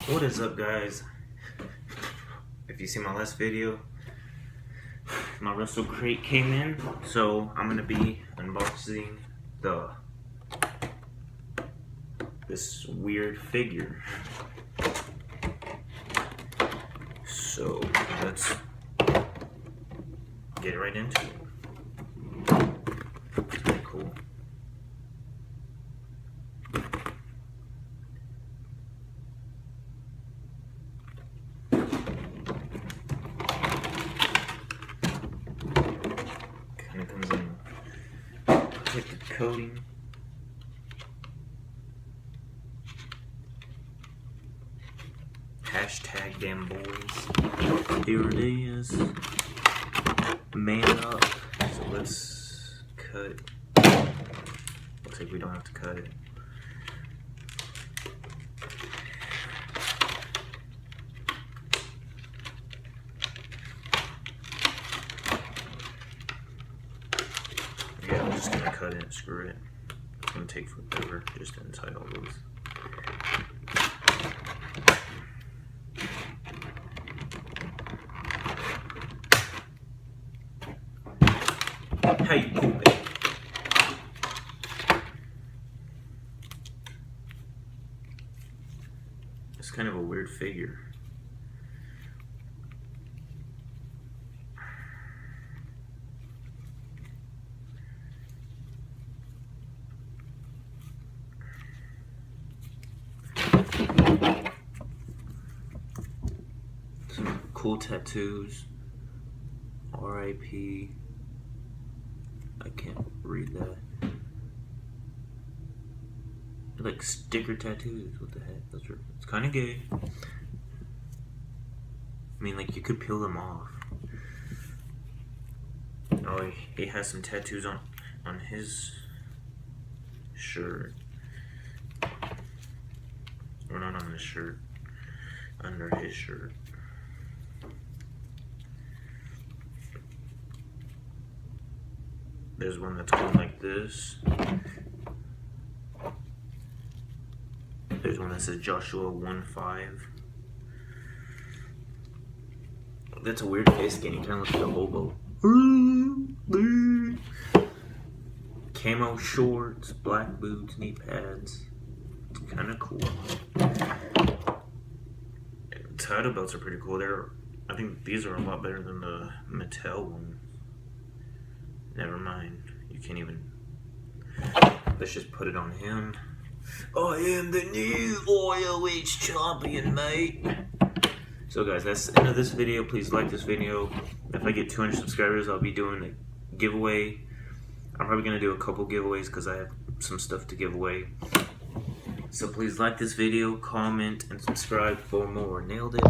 What is up, guys? If you see my last video, my Wrestle crate came in, so I'm gonna be unboxing this weird figure. So let's get right into it. It's pretty cool. Kinda comes in protected coating. Hashtag damn boys. Here it is. Man up. So let's cut it. Looks like we don't have to cut it. Yeah, I'm just gonna cut it, screw it. It's gonna take forever just to inside all those. How you cool, baby? It's kind of a weird figure. Some cool tattoos. R.I.P. I can't read that. They're like sticker tattoos. What the heck? It's kind of gay. I mean, like, you could peel them off. Oh, he has some tattoos on his shirt. Or not on his shirt. Under his shirt. There's one that's going like this. There's one that says Joshua 1-5. That's a weird face skin. He kind of looks like a hobo. Camo shorts, black boots, knee pads. It's kind of cool. Title belts are pretty cool. I think these are a lot better than the Mattel ones. Never mind. You can't even. Let's just put it on him. I am the new ROH champion, mate. So guys, that's the end of this video. Please like this video. If I get 200 subscribers, I'll be doing a giveaway. I'm probably going to do a couple giveaways because I have some stuff to give away. So please like this video, comment, and subscribe for more. Nailed it.